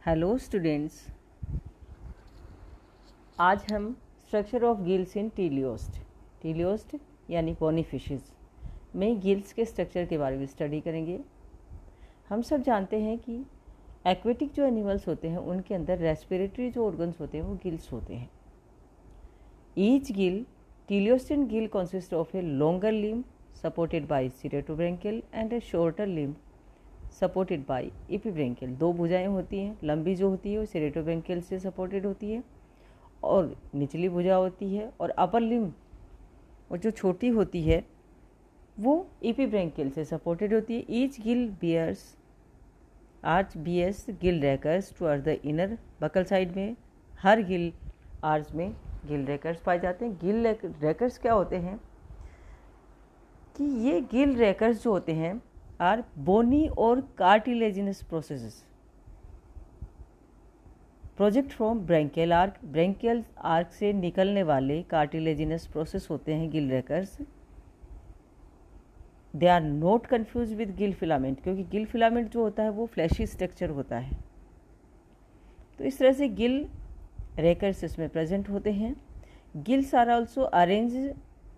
Hello students, आज हम structure of gills in teleost यानी बोनी फिशेस में गिल्स के स्ट्रक्चर के बारे में स्टडी करेंगे। हम सब जानते हैं कि एक्वेटिक जो एनिमल्स होते हैं उनके अंदर रेस्पिरेटरी जो ऑर्गन्स होते हैं वो गिल्स होते हैं। Each gill teleostean gill consist of a longer limb supported by ceratobranchial and a shorter limb supported by epibranchial. दो भुजाएं होती हैं, लंबी जो होती है वो सेरेटोब्रैंकियल से सपोर्टेड होती है और निचली भुजा होती है, और अपर लिम्ब और जो छोटी होती है वो एपिब्रैंकियल से सपोर्टेड होती है। Each gill bears gill rakers toward the inner buccal side में। हर गिल आर्च में गिल रैकर्स पाए जाते हैं। गिल रैकर्स क्या होते हैं कि ये गिल रैकर्स जो होते हैं आर बोनी और cartilaginous processes project from branchial arch से निकलने वाले कार्टिलेजिनस प्रोसेस होते हैं gill rakers. They are not confuse with gill filament, क्योंकि गिल फिलामेंट जो होता है वो फ्लैशी स्ट्रक्चर होता है। तो इस तरह से गिल रैकर्स इसमें प्रेजेंट होते हैं। Gills are also arrange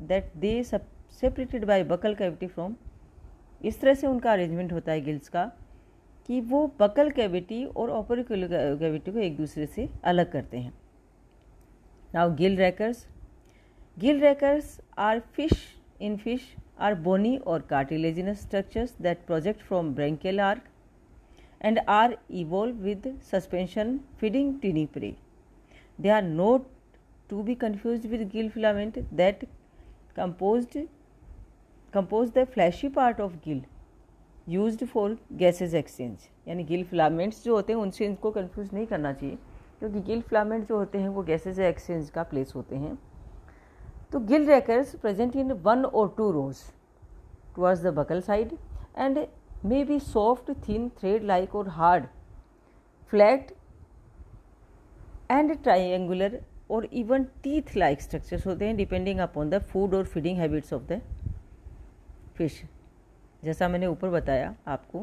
that they separated by buccal cavity from. इस तरह से उनका अरेंजमेंट होता है गिल्स का कि वो बकल कैविटी और ऑपरिकुलर कैविटी को एक दूसरे से अलग करते हैं। Now gill rakers are fish are bony और cartilaginous structures that project from branchial arch and are evolve with suspension feeding tiny prey. They are not to be confused with gill filament that compose the fleshy part of gill used for gases exchange. यानी gill filaments जो होते हैं उनसे इनको confuse नहीं करना चाहिए, क्योंकि गिल फिलामेंट जो होते हैं वो गैसेज एक्सचेंज का प्लेस होते हैं। तो Gill रैकर्स present in 1 or 2 rows towards the buccal side and may be soft, thin, thread-like or hard, flat and triangular or even teeth-like structures होते हैं depending upon the food or feeding habits of the fish। जैसा मैंने ऊपर बताया आपको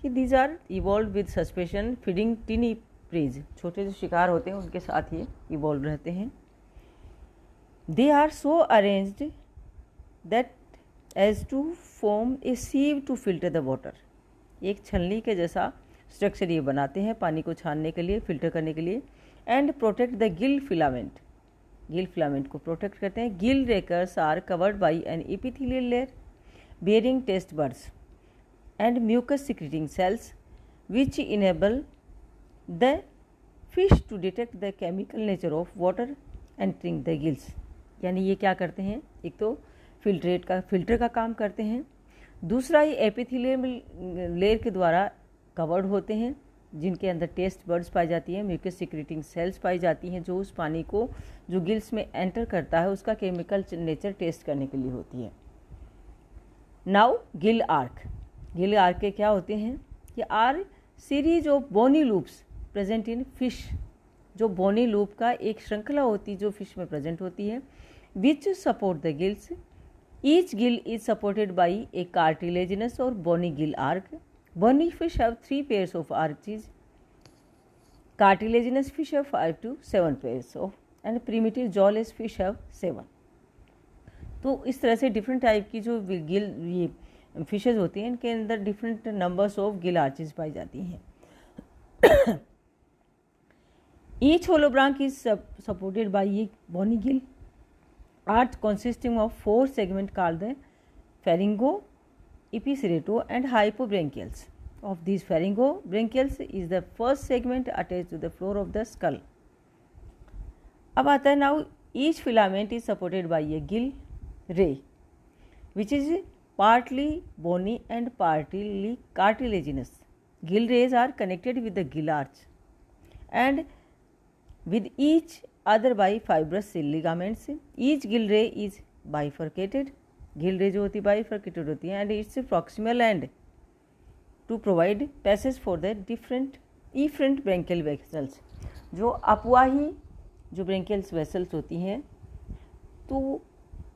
कि these are evolved with suspension feeding tiny preys। छोटे जो शिकार होते हैं उनके साथ ये इवॉल्व रहते हैं। They are so arranged that as to form a sieve to filter the water। एक छलनी के जैसा स्ट्रक्चर ये बनाते हैं पानी को छानने के लिए, फिल्टर करने के लिए। And protect the gill filament को प्रोटेक्ट करते हैं। Gill rakers are covered by an epithelial layer bearing taste buds and mucus secreting cells which enable the fish to detect the chemical nature of water entering the gills। यानी ये क्या करते हैं, एक तो फिल्टर का काम करते हैं, दूसरा ये एपिथेलियल लेयर के द्वारा कवर्ड होते हैं जिनके अंदर टेस्ट बर्ड्स पाई जाती हैं, म्यूकस सिक्रेटिंग सेल्स पाई जाती हैं जो उस पानी को जो गिल्स में एंटर करता है उसका केमिकल नेचर टेस्ट करने के लिए होती है। नाउ गिल आर्क के क्या होते हैं कि are series of bony loops present in fish. जो बोनी लूप का एक श्रृंखला होती है जो फिश में प्रेजेंट होती है, which support the gills. Each gill is supported by a cartilaginous और bony gill arch. Bony fish have 3 pairs of arches, cartilaginous fish have 5 to 7 pairs of, and primitive jawless fish have 7। तो इस तरह से different type की जो गिल ये fishes होती हैं इनके अंदर different numbers of gill arches पाई जाती हैं। Each holobranch is supported by a bony gill arch consisting of 4 segments called the pharyngo, epicereto and hypobranchials। Of these pharyngobranchials is the first segment attached to the floor of the skull। अब आता है now each filament is supported by a gill ray which is partly bony and partly cartilaginous। Gill rays are connected with the gill arch and with each other by fibrous ligaments। Each gill ray is bifurcated। Gill रे जो होती है bifurcated होती है and its proximal end to provide passage for the different efferent branchial vessels. जो अपवाही जो branchial vessels होती हैं तो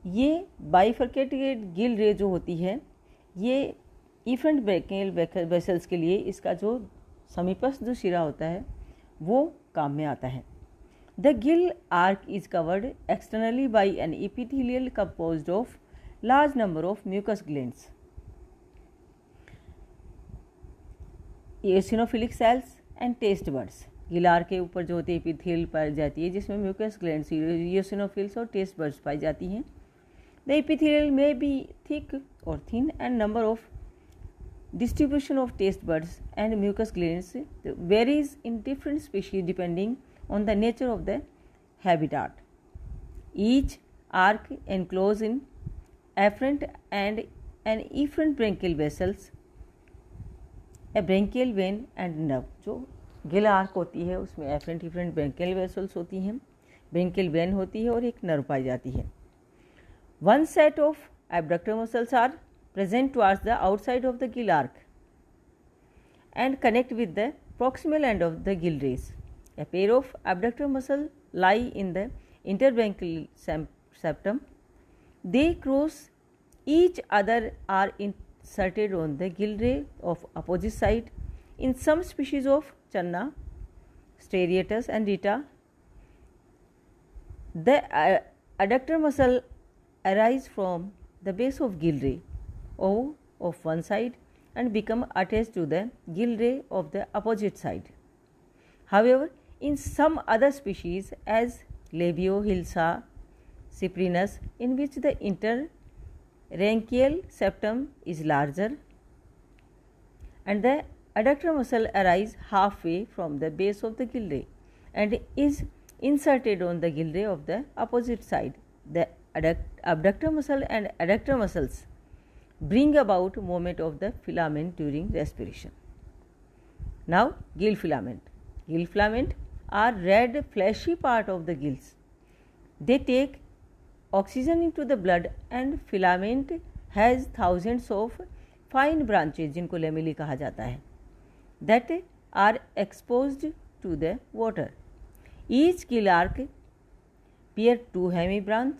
ये बाइफर्केटेड गिल रे जो होती है ये इफरेंट ब्रैंकियल वेसल्स के लिए इसका जो समीपस्थ जो शिरा होता है वो काम में आता है। The gill arch is covered externally by an epithelial composed of large number of mucous glands, eosinophilic cells and taste buds. Gill arch के ऊपर जो होती है एपिथेलियल पाई जाती है जिसमें म्यूकस ग्लैंड्स, एसिनोफिल्स और टेस्ट बर्ड्स पाई जाती हैं। The epithelial may be thick और thin and number of distribution of taste buds and mucus glands varies in different species depending on the nature of the habitat. Each arc enclosed in afferent and an efferent branchial vessels, a branchial vein and nerve. जो Gill arc होती है उसमें efferent efferent branchial vessels होती हैं, branchial when होती है और एक नर्व पाई जाती है। One set of abductor muscles are present towards the outside of the gill arc and connect with the proximal end of the gill race. A pair of abductor muscles lie in the interbranchial septum. They cross each other, are inserted on the gill ray of opposite side. In some species of Channa, Striatus and Rita, the adductor muscle arise from the base of gill ray of one side and become attached to the gill ray of the opposite side. However, in some other species as Labilohilsa cyprinus, in which the interbranchial septum is larger and the adductor muscle arise halfway from the base of the gill ray and is inserted on the gill ray of the opposite side, the abductor muscle and adductor muscles bring about movement of the filament during respiration. Now, gill filament. Gill filament are red fleshy part of the gills. They take oxygen into the blood and filament has thousands of fine branches जिनको लेमेली कहा जाता है that are exposed to the water. Each gill arc bear two hemibranch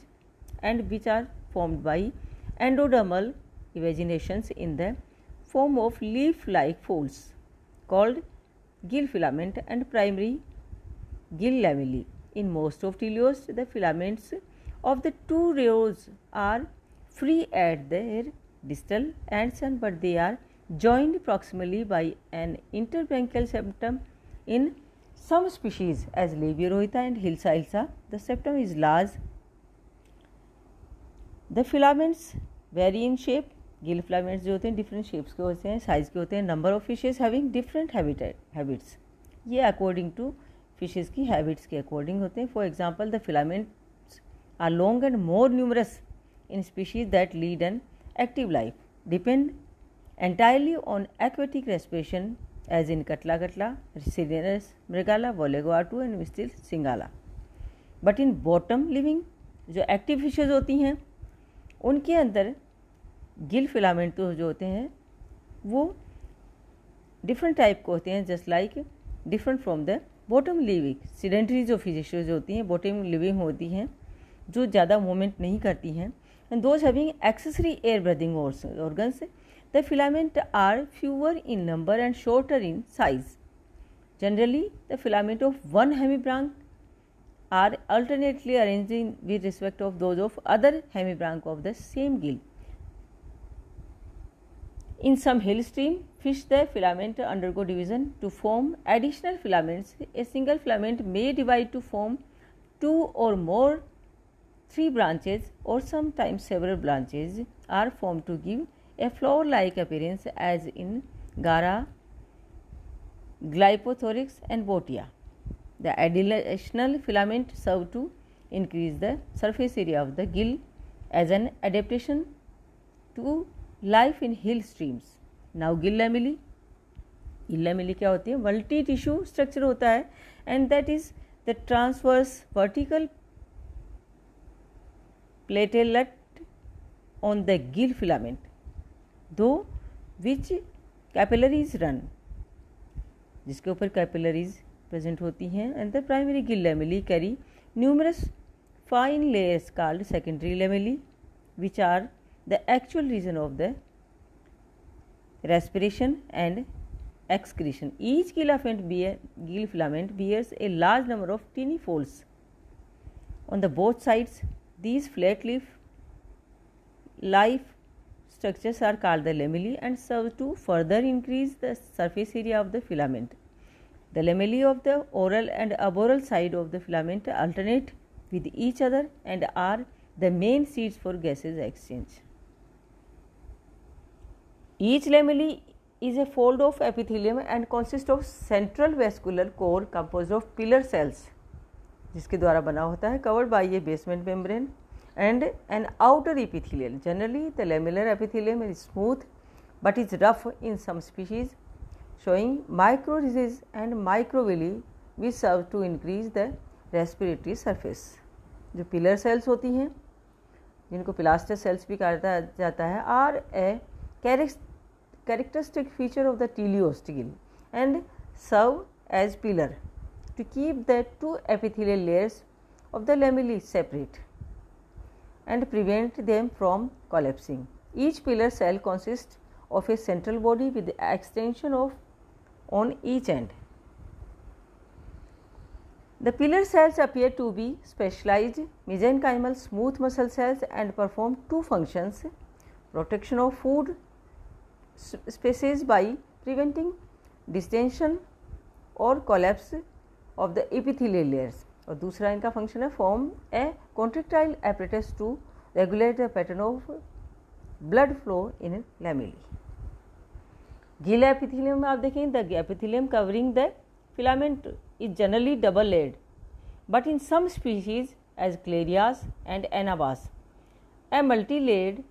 and which are formed by endodermal evaginations in the form of leaf-like folds called gill filament and primary gill lamellae. In most of teleosts, the filaments of the two rows are free at their distal ends, but they are joined proximally by an interbranchial septum. In some species, as Labiorhita and Hilsa, the septum is large. The filaments vary in shape. Gill filaments जो होते हैं different shapes के होते हैं, size के होते हैं। Number of fishes having different habits, ये अकॉर्डिंग टू फिशेज की हैबिट्स के अकॉर्डिंग होते हैं। For example, the filaments are long and more numerous in species that lead an active life, depend entirely on aquatic respiration as in कटला, सिरेनस मृगाला, वोलेगोआटू and मिस्टिल सिंगाला। बट इन बॉटम लिविंग जो एक्टिव फिशेज होती हैं उनके अंदर गिल फिलामेंट तो जो होते हैं वो डिफरेंट टाइप के होते हैं, just like different from the bottom living. Sedentary जो फिशेज होती हैं बॉटम लिविंग होती हैं जो ज़्यादा मूवमेंट नहीं करती हैं, and those having accessory air breathing organs, the filament are fewer in number and shorter in size. Generally the filament of one hemibranch are alternately arranged in with respect of those of other hemibranch of the same gill. In some hill stream fish, the filament undergo division to form additional filaments. A single filament may divide to form two or more, three branches, or sometimes several branches are formed to give a flower-like appearance, as in Gara, Glyptothorax and Botia. The additional filament serve to increase the surface area of the gill as an adaptation to life in hill streams. Now gill lamellae क्या होती है? Multi tissue structure होता है, and that is the transverse vertical platelet on the gill filament दो which capillaries run, जिसके ऊपर capillaries present होती हैं. And the primary gill lamellae carry numerous fine layers called secondary lamellae, which are the actual region of the respiration and excretion. Each gill filament bears a large number of tiny folds on the both sides. These flat leaf structures are called the lamellae and serve to further increase the surface area of the filament. The lamellae of the oral and aboral side of the filament alternate with each other and are the main seats for gaseous exchange. Each lamellae is a fold of epithelium and consists of central vascular core composed of pillar cells, जिसके द्वारा बना होता है, covered by a basement membrane and an outer epithelium. Generally, the lamellar epithelium is smooth but is rough in some species, showing microridges and microvilli which serve to increase the respiratory surface. जो pillar sales होती हैं, जिनको पिलास्टर sales भी कहा जाता है, are a characteristic feature of the teleost gill and serve as pillar to keep the two epithelial layers of the lamellae separate and prevent them from collapsing. Each pillar cell consists of a central body with extension on each end. The pillar cells appear to be specialized mesenchymal smooth muscle cells and perform two functions: protection of food species by preventing distension or collapse of the epithelial layers, और दूसरा इनका function है form a contractile apparatus to regulate the pattern of blood flow in lamellae. Gill epithelium में आप देखें, the epithelium covering the filament is generally double layered, but in some species as Clarias and Anabas, a multi-layered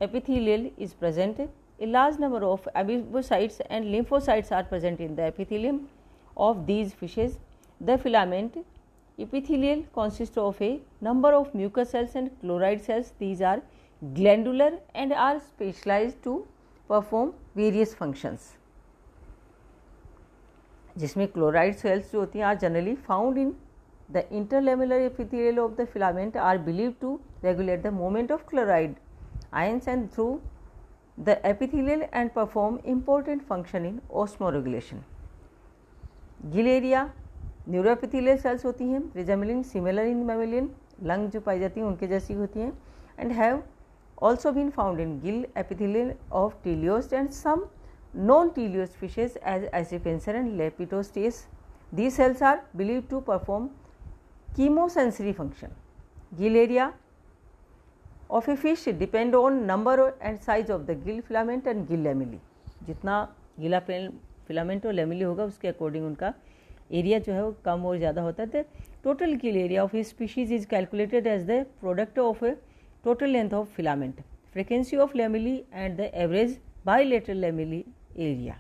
epithelial is present. A large number of amoebocytes and lymphocytes are present in the epithelium of these fishes. The filament epithelial consists of a number of mucus cells and chloride cells. These are glandular and are specialized to perform various functions. जिसमें chloride sales जो होती हैं are generally found in the interlamellar epithelial of the filament, are believed to regulate the movement of chloride ions and through the epithelial and perform important function in osmoregulation. Gill area neuroepithelial cells होती हैं, resembling similar in mammalian, lung जो पाई जाती हैं उनके जैसी होती हैं, and have also been found in gill epithelium of teleost and some non-teleost fishes as Accipienser and Lepidostase. These cells are believed to perform chemosensory function. Gill area of a fish depend on number and size of the gill filament and gill lamellae. जितना गिला filament और लेमेली होगा उसके according उनका area जो है वो कम और ज़्यादा होता है. Total gill area of a species is calculated as the product of a total length of filament, frequency of lamellae and the average bilateral lamellae area.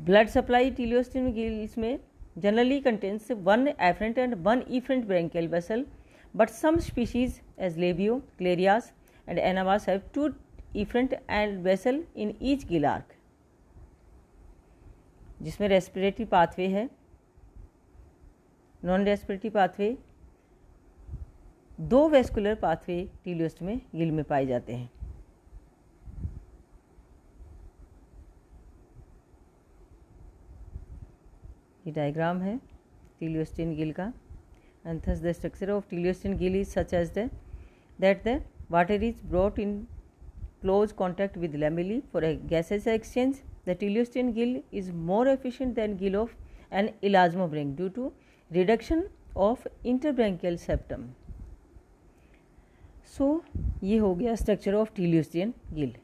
Blood supply teleostean gills में generally contains one afferent and one efferent branchial vessel, but some species as Labio, Clarias and Anabas have two efferent and vessel in each gill arc, जिसमें respiratory pathway है, non respiratory pathway, दो vascular pathway teleost में गिल में पाए जाते हैं. ये diagram है टीलियोस्टिन गिल का. And thus the structure of teleostean gill is such as that the water is brought in close contact with lamellae for a gaseous exchange. The teleostian gill is more efficient than gill of an elasmobranch due to reduction of interbranchial septum. So ये हो गया structure of teleostean Gill.